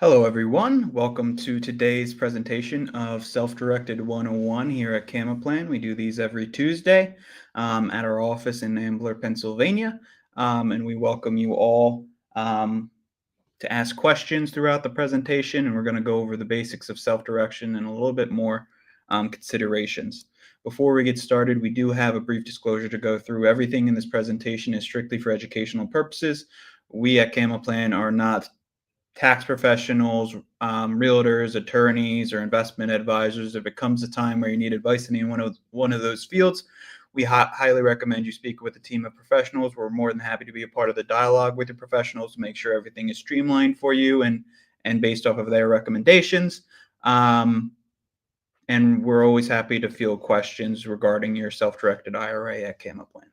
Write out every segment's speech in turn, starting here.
Hello, everyone. Welcome to today's presentation of Self-Directed 101 here at Camaplan. We do these every Tuesday at our office in Ambler, Pennsylvania, and we welcome you all to ask questions throughout the presentation, and we're going to go over the basics of self-direction and a little bit more considerations. Before we get started, we do have a brief disclosure to go through. Everything in this presentation is strictly for educational purposes. We at Camaplan are not tax professionals, realtors, attorneys, or investment advisors. If it comes a time where you need advice in any one of those fields, we highly recommend you speak with a team of professionals. We're more than happy to be a part of the dialogue with the professionals to make sure everything is streamlined for you and based off of their recommendations. And we're always happy to field questions regarding your self-directed IRA at Camaplan.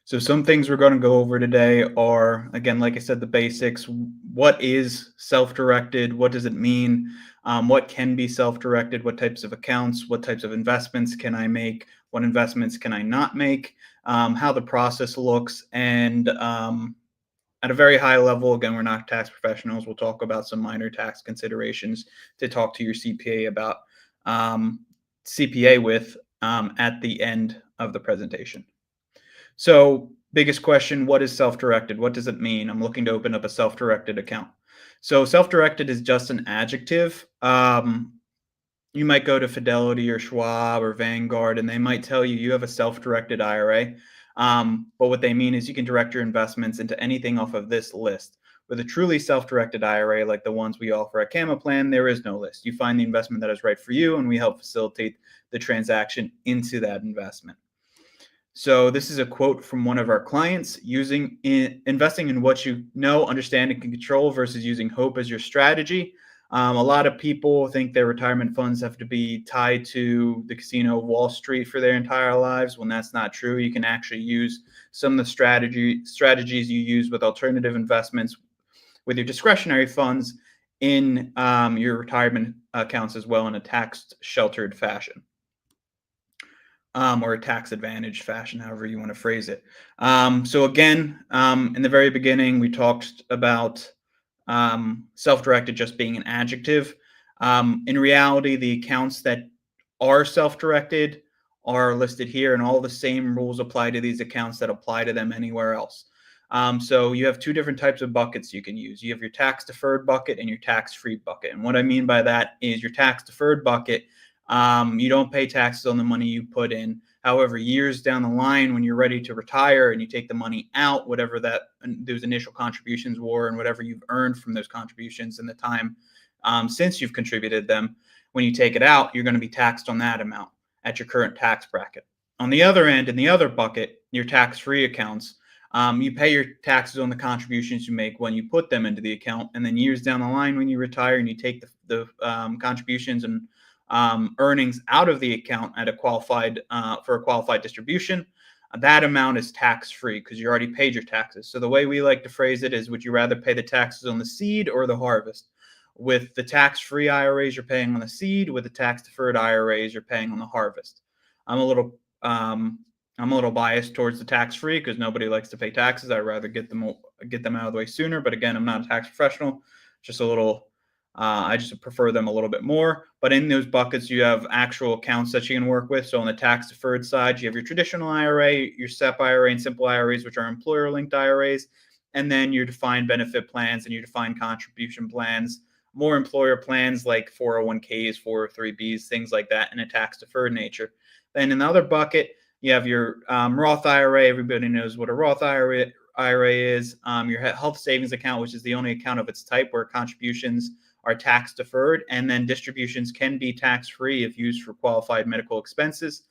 So some things we're going to go over today are, again, like I said, the basics. What is self-directed? What does it mean? What can be self-directed? What types of accounts? What types of investments can I make? What investments can I not make? How the process looks. And at a very high level, again, we're not tax professionals. We'll talk about some minor tax considerations to talk to your CPA about CPA with at the end of the presentation. So biggest question, what is self-directed? What does it mean? I'm looking to open up a self-directed account. So self-directed is just an adjective. You might go to Fidelity or Schwab or Vanguard, and they might tell you you have a self-directed IRA. But what they mean is you can direct your investments into anything off of this list. With a truly self-directed IRA, like the ones we offer at Camaplan, there is no list. You find the investment that is right for you, and we help facilitate the transaction into that investment. So this is a quote from one of our clients: investing in what you know, understand, and can control versus using hope as your strategy. A lot of people think their retirement funds have to be tied to the casino of Wall Street for their entire lives, when that's not true. You can actually use some of the strategies you use with alternative investments with your discretionary funds in your retirement accounts as well, in a tax-sheltered fashion. Or a tax-advantaged fashion, however you want to phrase it. So again, in the very beginning, we talked about self-directed just being an adjective. In reality, the accounts that are self-directed are listed here, and all the same rules apply to these accounts that apply to them anywhere else. So you have two different types of buckets you can use. You have your tax-deferred bucket and your tax-free bucket. And what I mean by that is your tax-deferred bucket, you don't pay taxes on the money you put in. However, years down the line, when you're ready to retire and you take the money out, whatever those initial contributions were and whatever you've earned from those contributions in the time since you've contributed them, when you take it out, you're going to be taxed on that amount at your current tax bracket. On the other end, in the other bucket, your tax-free accounts, you pay your taxes on the contributions you make when you put them into the account, and then years down the line, when you retire and you take the contributions and earnings out of the account at for a qualified distribution, that amount is tax-free because you already paid your taxes. So the way we like to phrase it is, would you rather pay the taxes on the seed or the harvest? With the tax-free IRAs, you're paying on the seed. With the tax-deferred IRAs, you're paying on the harvest. I'm a little biased towards the tax-free because nobody likes to pay taxes. I'd rather get them out of the way sooner. But again, I'm not a tax professional. Just a little. I just prefer them a little bit more. But in those buckets, you have actual accounts that you can work with. So on the tax-deferred side, you have your traditional IRA, your SEP IRA, and simple IRAs, which are employer-linked IRAs, and then your defined benefit plans and your defined contribution plans, more employer plans like 401ks, 403bs, things like that, in a tax-deferred nature. Then in the other bucket, you have your Roth IRA. Everybody knows what a Roth IRA is. Your health savings account, which is the only account of its type where contributions are tax deferred, and then distributions can be tax-free if used for qualified medical expenses.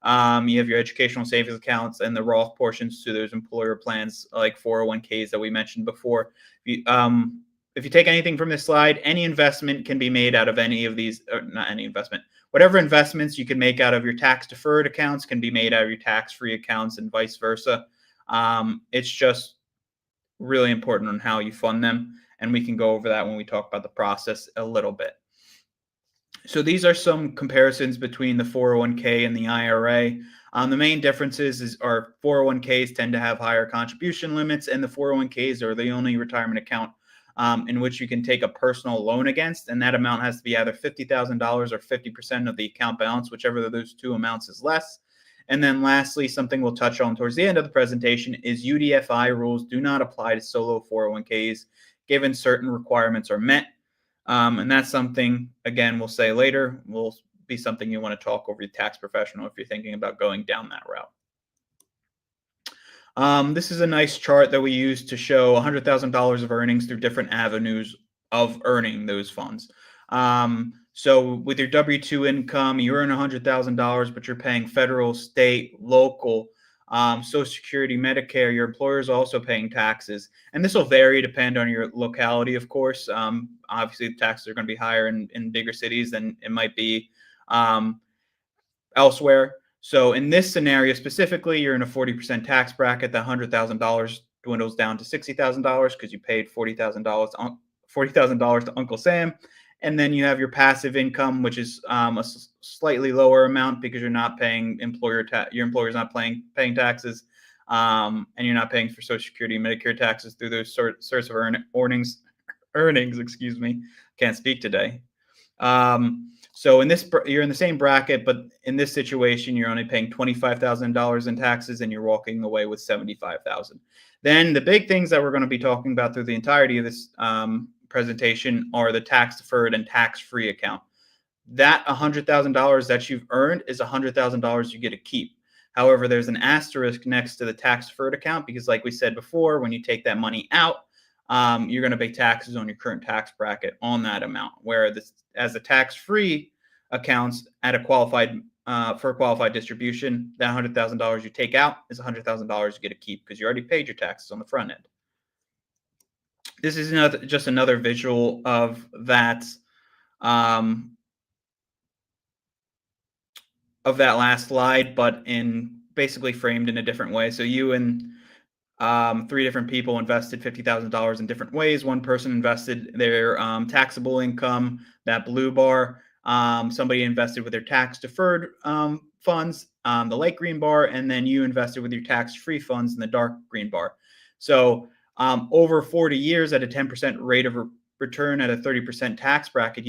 You have your educational savings accounts and the Roth portions to those employer plans like 401ks that we mentioned before. If you take anything from this slide, any investment can be made out of any of these, or not any investment, whatever investments you can make out of your tax-deferred accounts can be made out of your tax-free accounts and vice versa. It's just really important on how you fund them. And we can go over that when we talk about the process a little bit. So these are some comparisons between the 401k and the IRA. The main differences are 401ks tend to have higher contribution limits, and the 401ks are the only retirement account in which you can take a personal loan against, and that amount has to be either $50,000 or 50% of the account balance, whichever of those two amounts is less. And then lastly, something we'll touch on towards the end of the presentation is UDFI rules do not apply to solo 401ks given certain requirements are met. And that's something, again, we'll say later, will be something you want to talk over your tax professional if you're thinking about going down that route. This is a nice chart that we use to show $100,000 of earnings through different avenues of earning those funds. So with your W-2 income, you earn $100,000, but you're paying federal, state, local, Social Security, Medicare. Your employer is also paying taxes. And this will vary depend on your locality, of course. Obviously, the taxes are going to be higher in bigger cities than it might be elsewhere. So in this scenario specifically, you're in a 40% tax bracket. The $100,000 dwindles down to $60,000 because you paid $40,000 to Uncle Sam. And then you have your passive income, which is a slightly lower amount because you're not paying your employer's not paying taxes, and you're not paying for Social Security and Medicare taxes through those sorts of earnings. Excuse me, can't speak today. So in this, you're in the same bracket, but in this situation, you're only paying $25,000 in taxes, and you're walking away with $75,000. Then the big things that we're going to be talking about through the entirety of this presentation are the tax deferred and tax-free account. That $100,000 that you've earned is $100,000 you get to keep. However, there's an asterisk next to the tax deferred account because, like we said before, when you take that money out, you're going to pay taxes on your current tax bracket on that amount. Whereas as the tax-free accounts at a qualified for a qualified distribution, that $100,000 you take out is $100,000 you get to keep because you already paid your taxes on the front end. This is just another visual of that last slide, but basically framed in a different way. So you and three different people invested $50,000 in different ways. One person invested their taxable income, that blue bar. Somebody invested with their tax deferred funds, the light green bar, and then you invested with your tax-free funds in the dark green bar. So over 40 years at a 10% rate of return at a 30% tax bracket,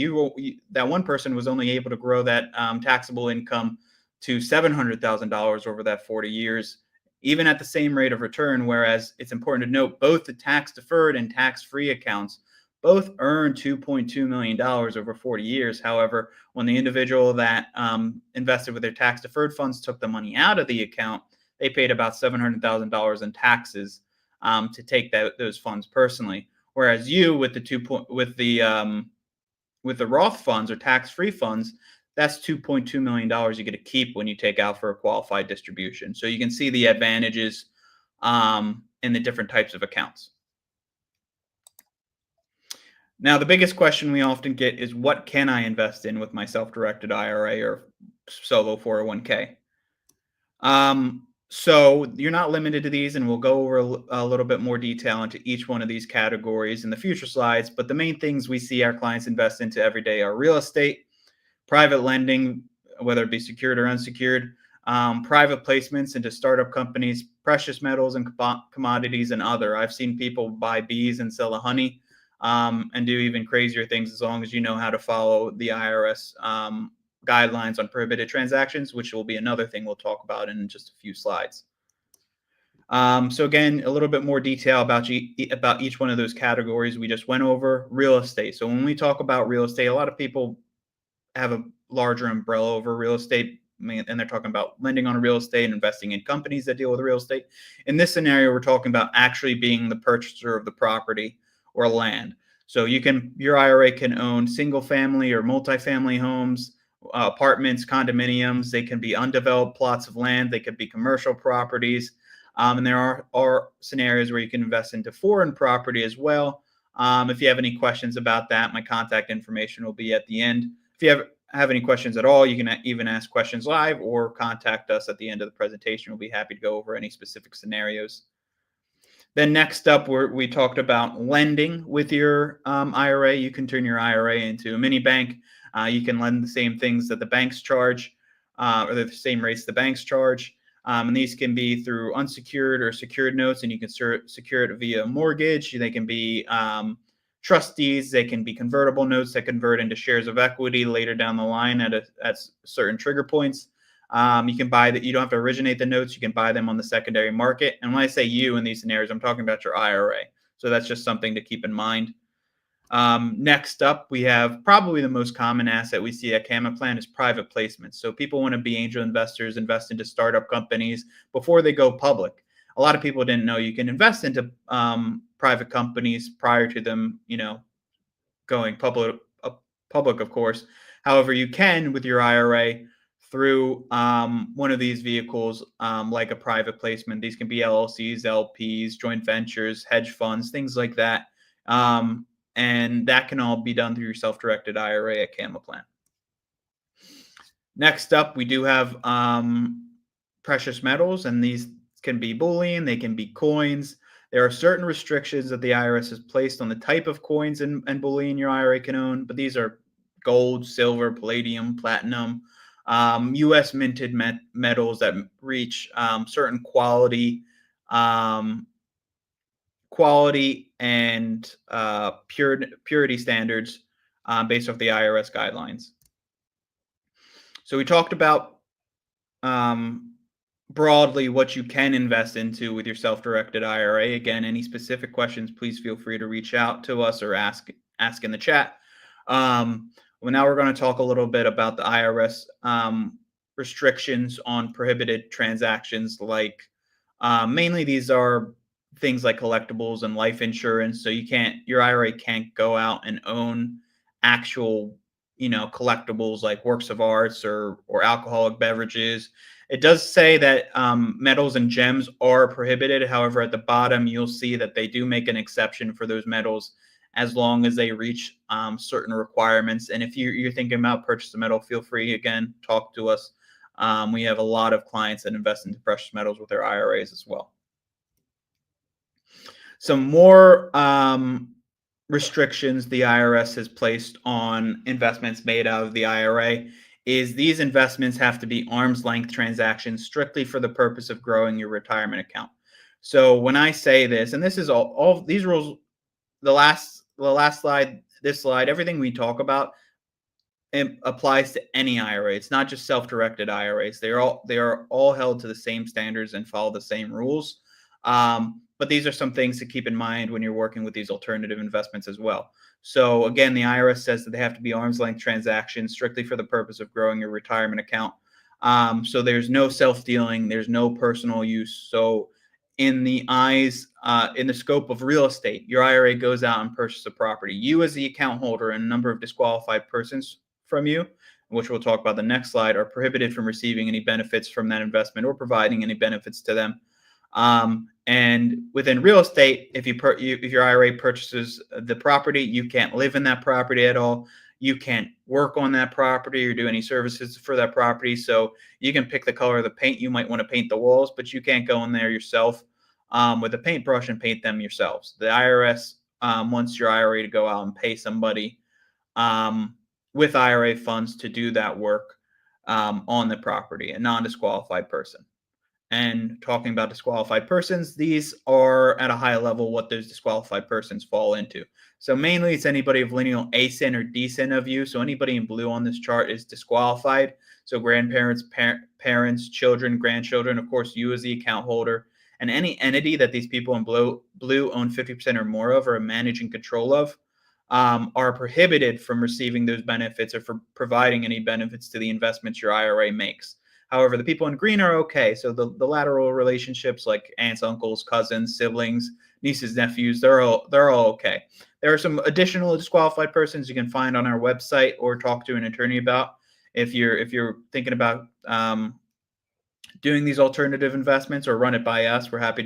that one person was only able to grow that taxable income to $700,000 over that 40 years, even at the same rate of return. Whereas it's important to note both the tax deferred and tax-free accounts both earned $2.2 million over 40 years. However, when the individual that invested with their tax deferred funds took the money out of the account, they paid about $700,000 in taxes to take those funds personally. Whereas you with the Roth funds or tax-free funds, that's $2.2 million you get to keep when you take out for a qualified distribution. So you can see the advantages in the different types of accounts. Now, the biggest question we often get is, what can I invest in with my self-directed IRA or solo 401k? So you're not limited to these, and we'll go over a little bit more detail into each one of these categories in the future slides. But the main things we see our clients invest into every day are real estate, private lending, whether it be secured or unsecured, private placements into startup companies, precious metals and commodities, and other. I've seen people buy bees and sell the honey, and do even crazier things as long as you know how to follow the IRS guidelines on prohibited transactions, which will be another thing we'll talk about in just a few slides. So again, a little bit more detail about each one of those categories we just went over. Real estate. So when we talk about real estate, a lot of people have a larger umbrella over real estate, and they're talking about lending on real estate and investing in companies that deal with real estate. In this scenario, we're talking about actually being the purchaser of the property or land. So your IRA can own single family or multifamily homes, apartments, condominiums. They can be undeveloped plots of land. They could be commercial properties. And there are scenarios where you can invest into foreign property as well. If you have any questions about that, my contact information will be at the end. If you have any questions at all, you can even ask questions live or contact us at the end of the presentation. We'll be happy to go over any specific scenarios. Then next up, we talked about lending with your IRA. You can turn your IRA into a mini bank. You can lend the same things that the banks charge, or the same rates the banks charge. And these can be through unsecured or secured notes, and you can secure it via mortgage. They can be trustees. They can be convertible notes that convert into shares of equity later down the line at certain trigger points. You can buy that. You don't have to originate the notes. You can buy them on the secondary market. And when I say you in these scenarios, I'm talking about your IRA. So that's just something to keep in mind. Next up, we have probably the most common asset we see at Camaplan is private placements. So people want to be angel investors, invest into startup companies before they go public. A lot of people didn't know you can invest into private companies prior to them, going public, of course. However, you can with your IRA through one of these vehicles, like a private placement. These can be LLCs, LPs, joint ventures, hedge funds, things like that. And that can all be done through your self-directed IRA at Camaplan. Next up, we do have precious metals, and these can be bullion, they can be coins. There are certain restrictions that the IRS has placed on the type of coins and bullion your IRA can own, but these are gold, silver, palladium, platinum, U.S. minted metals that reach certain quality and purity standards based off the IRS guidelines. So we talked about broadly what you can invest into with your self-directed IRA. Again, any specific questions, please feel free to reach out to us or ask in the chat. Well, now we're going to talk a little bit about the IRS restrictions on prohibited transactions. Like mainly these are things like collectibles and life insurance. So your IRA can't go out and own actual, collectibles like works of arts or alcoholic beverages. It does say that metals and gems are prohibited. However, at the bottom, you'll see that they do make an exception for those metals as long as they reach certain requirements. And if you're thinking about purchasing metal, feel free, again, talk to us. We have a lot of clients that invest into precious metals with their IRAs as well. Some more restrictions the IRS has placed on investments made out of the IRA is these investments have to be arm's length transactions strictly for the purpose of growing your retirement account. So when I say this, and this is all these rules, the last slide, this slide, everything we talk about, it applies to any IRA. It's not just self-directed IRAs. They are all held to the same standards and follow the same rules. But these are some things to keep in mind when you're working with these alternative investments as well. So again, the IRS says that they have to be arm's length transactions strictly for the purpose of growing your retirement account. So there's no self-dealing, there's no personal use. So in the scope of real estate, your IRA goes out and purchases a property. You as the account holder and a number of disqualified persons from you, which we'll talk about the next slide, are prohibited from receiving any benefits from that investment or providing any benefits to them. And within real estate, if your IRA purchases the property, you can't live in that property at all. You can't work on that property or do any services for that property. So you can pick the color of the paint. You might want to paint the walls, but you can't go in there yourself with a paintbrush and paint them yourselves. The IRS wants your IRA to go out and pay somebody with IRA funds to do that work on the property, a non-disqualified person. And talking about disqualified persons, these are at a high level what those disqualified persons fall into. So mainly it's anybody of lineal ascent or descent of you. So anybody in blue on this chart is disqualified. So grandparents, parents, children, grandchildren, of course, you as the account holder, and any entity that these people in blue own 50% or more of or are managing control of are prohibited from receiving those benefits or for providing any benefits to the investments your IRA makes. However, the people in green are okay. So the lateral relationships like aunts, uncles, cousins, siblings, nieces, nephews, they're all okay. There are some additional disqualified persons you can find on our website or talk to an attorney about if you're thinking about doing these alternative investments or run it by us. We're happy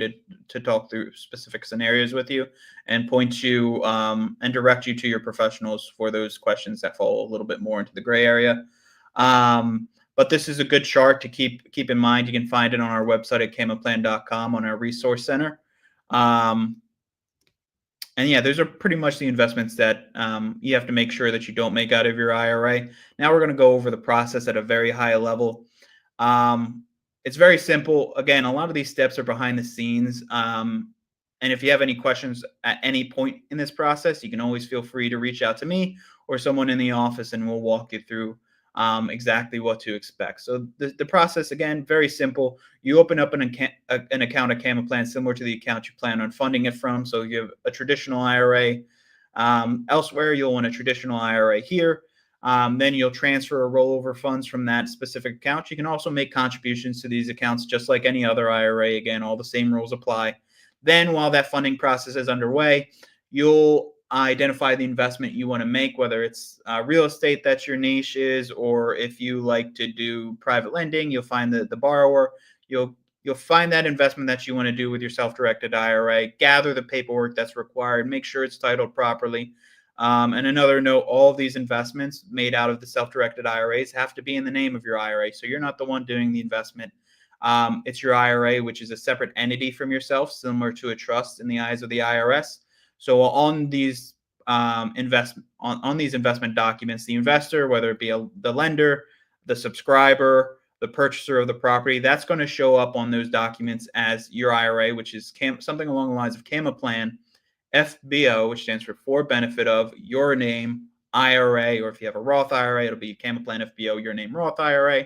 to talk through specific scenarios with you and point you and direct you to your professionals for those questions that fall a little bit more into the gray area. But this is a good chart to keep in mind. You can find it on our website at camaplan.com on our resource center. And yeah, those are pretty much the investments that you have to make sure that you don't make out of your IRA. Now we're going to go over the process at a very high level. It's very simple. Again, a lot of these steps are behind the scenes. And if you have any questions at any point in this process, you can always feel free to reach out to me or someone in the office, and we'll walk you through exactly what to expect. So the process, again, very simple. You open up an account at Camaplan similar to the account you plan on funding it from. So you have a traditional IRA. Elsewhere, you'll want a traditional IRA here. Then you'll transfer or rollover funds from that specific account. You can also make contributions to these accounts just like any other IRA. Again, all the same rules apply. Then, while that funding process is underway, you'll identify the investment you want to make, whether it's real estate that's your niche is, or if you like to do private lending, you'll find the borrower. You'll find that investment that you want to do with your self-directed IRA, gather the paperwork that's required, make sure it's titled properly. And another note, all of these investments made out of the self-directed IRAs have to be in the name of your IRA. So you're not the one doing the investment. It's your IRA, which is a separate entity from yourself, similar to a trust in the eyes of the IRS. So on these these investment documents, the investor, whether it be the lender, the subscriber, the purchaser of the property, that's going to show up on those documents as your IRA, which is something along the lines of Camaplan FBO, which stands for benefit of your name IRA, or if you have a Roth IRA, it'll be Camaplan FBO, your name Roth IRA.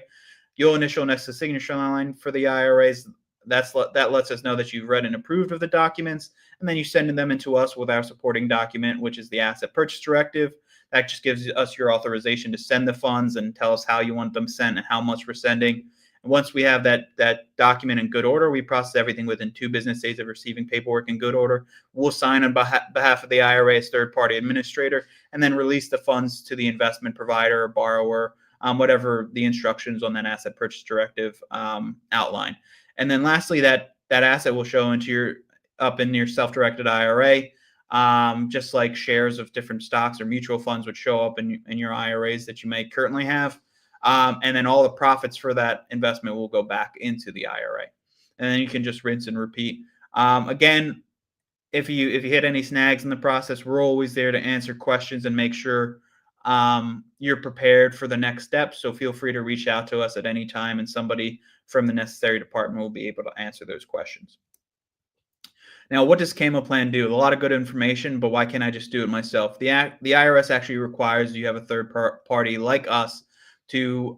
You'll initial next to signature line for the IRAs. That lets us know that you've read and approved of the documents, and then you send them into us with our supporting document, which is the asset purchase directive. That just gives us your authorization to send the funds and tell us how you want them sent and how much we're sending. And once we have that document in good order, we process everything within 2 business days of receiving paperwork in good order. We'll sign on behalf of the IRA's third-party administrator and then release the funds to the investment provider or borrower, whatever the instructions on that asset purchase directive outline. And then lastly, that asset will show up in your self-directed IRA, just like shares of different stocks or mutual funds would show up in your IRAs that you may currently have. And then all the profits for that investment will go back into the IRA. And then you can just rinse and repeat. Again, if you hit any snags in the process, we're always there to answer questions and make sure you're prepared for the next step. So feel free to reach out to us at any time, and somebody from the necessary department will be able to answer those questions. Now, what does Camaplan do? A lot of good information, but why can't I just do it myself? The IRS actually requires you have a third party like us to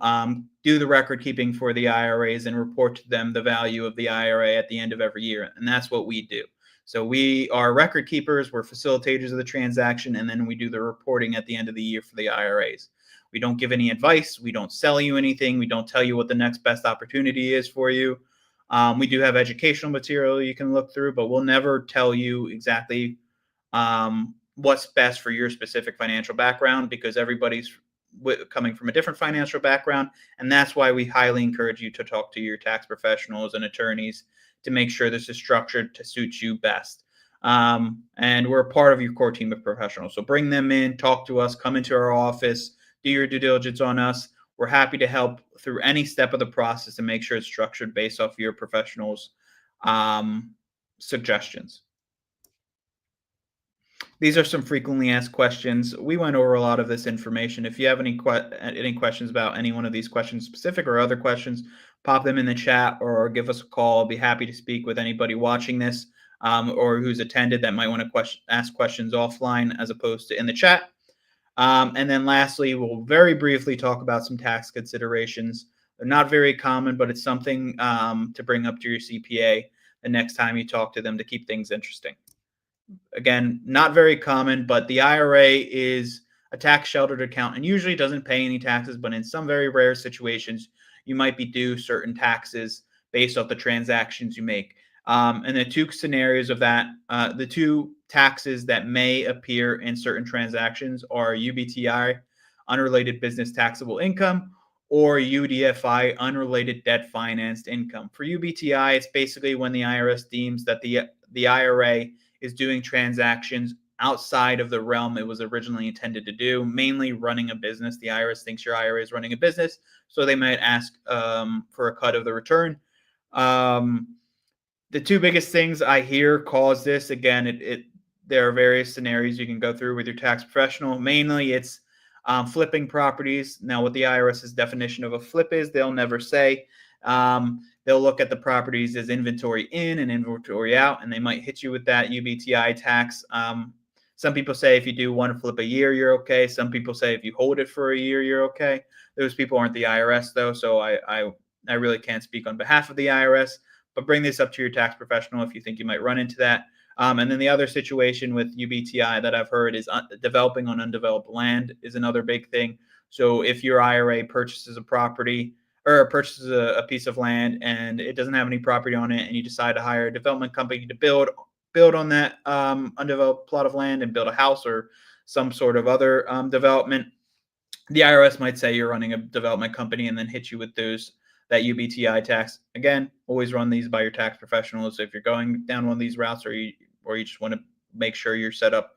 do the record keeping for the IRAs and report to them the value of the IRA at the end of every year. And that's what we do. So we are record keepers, we're facilitators of the transaction, and then we do the reporting at the end of the year for the IRAs. We don't give any advice. We don't sell you anything. We don't tell you what the next best opportunity is for you. We do have educational material you can look through, but we'll never tell you exactly what's best for your specific financial background, because everybody's coming from a different financial background. And that's why we highly encourage you to talk to your tax professionals and attorneys to make sure this is structured to suit you best. And we're a part of your core team of professionals. So bring them in, talk to us, come into our office, do your due diligence on us. We're happy to help through any step of the process and make sure it's structured based off your professionals' suggestions. These are some frequently asked questions. We went over a lot of this information. If you have any questions about any one of these questions specific or other questions, pop them in the chat or give us a call. I'll be happy to speak with anybody watching this or who's attended that might want to ask questions offline as opposed to in the chat. And then lastly, we'll very briefly talk about some tax considerations. They're not very common, but it's something to bring up to your CPA the next time you talk to them to keep things interesting. Again, not very common, but the IRA is a tax sheltered account and usually doesn't pay any taxes, but in some very rare situations, you might be due certain taxes based off the transactions you make. And the 2 scenarios of that, the 2 taxes that may appear in certain transactions are UBTI, unrelated business taxable income, or UDFI, unrelated debt financed income. For UBTI, it's basically when the IRS deems that the IRA is doing transactions outside of the realm it was originally intended to do, mainly running a business. The IRS thinks your IRA is running a business, so they might ask for a cut of the return. The 2 biggest things I hear cause this, again, there are various scenarios you can go through with your tax professional. Mainly, it's flipping properties. Now, what the IRS's definition of a flip is, they'll never say. They'll look at the properties as inventory in and inventory out, and they might hit you with that UBTI tax. Some people say if you do one flip a year, you're okay. Some people say if you hold it for a year, you're okay. Those people aren't the IRS, though, so I really can't speak on behalf of the IRS, but bring this up to your tax professional if you think you might run into that. And then the other situation with UBTI that I've heard is developing on undeveloped land is another big thing. So if your IRA purchases a property or purchases a piece of land and it doesn't have any property on it, and you decide to hire a development company to build on that undeveloped plot of land and build a house or some sort of other development, the IRS might say you're running a development company and then hit you with that UBTI tax. Again, always run these by your tax professionals if you're going down one of these routes, or you just want to make sure you're set up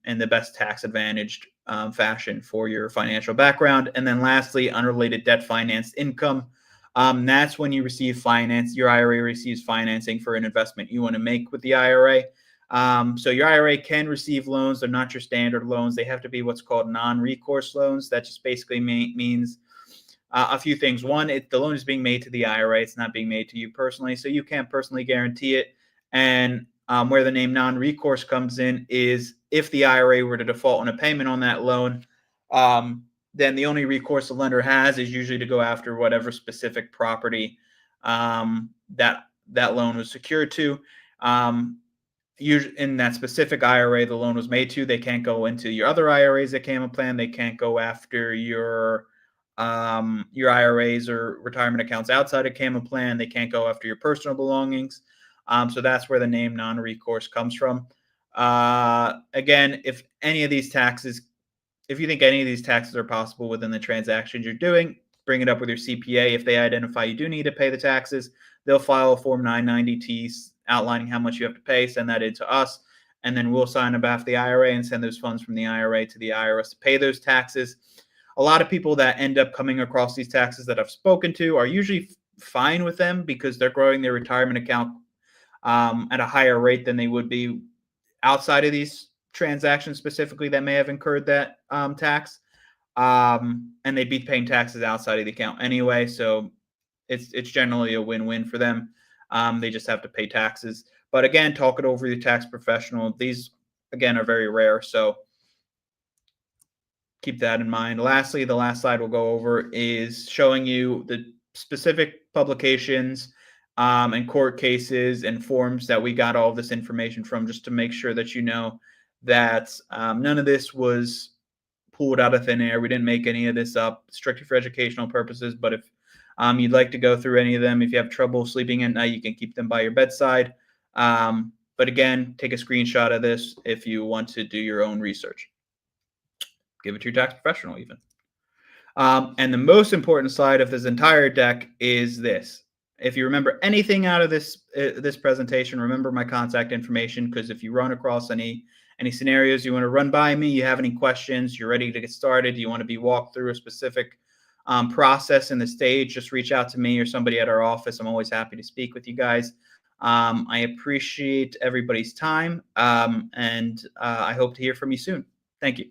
in the best tax advantaged fashion for your financial background. And then lastly, unrelated debt financed income. That's when you receive finance. Your IRA receives financing for an investment you want to make with the IRA. So your IRA can receive loans. They're not your standard loans. They have to be what's called non-recourse loans. That just basically means a few things. One, the loan is being made to the IRA. It's not being made to you personally, so you can't personally guarantee it. And where the name non-recourse comes in is if the IRA were to default on a payment on that loan, then the only recourse the lender has is usually to go after whatever specific property that loan was secured to. Usually in that specific IRA the loan was made to, they can't go into your other IRAs that came in plan. They can't go after your IRAs or retirement accounts outside of Cayman plan. They can't go after your personal belongings. So that's where the name non-recourse comes from. Again, if you think any of these taxes are possible within the transactions you're doing, bring it up with your CPA. If they identify you do need to pay the taxes, they'll file a Form 990T outlining how much you have to pay, send that in to us, and then we'll sign on behalf of the IRA and send those funds from the IRA to the IRS to pay those taxes. A lot of people that end up coming across these taxes that I've spoken to are usually fine with them because they're growing their retirement account at a higher rate than they would be outside of these transactions specifically that may have incurred that tax. And they'd be paying taxes outside of the account anyway. So it's generally a win-win for them. They just have to pay taxes. But again, talk it over with your tax professional. These, again, are very rare. So keep that in mind. Lastly, the last slide we'll go over is showing you the specific publications and court cases and forms that we got all of this information from, just to make sure that you know that none of this was pulled out of thin air. We didn't make any of this up, strictly for educational purposes. But if you'd like to go through any of them, if you have trouble sleeping at night, you can keep them by your bedside. But again, take a screenshot of this if you want to do your own research. Give it to your tax professional even. And the most important slide of this entire deck is this. If you remember anything out of this presentation, remember my contact information, because if you run across any scenarios you want to run by me, you have any questions, you're ready to get started, you want to be walked through a specific process in the stage, just reach out to me or somebody at our office. I'm always happy to speak with you guys. I appreciate everybody's time, and I hope to hear from you soon. Thank you.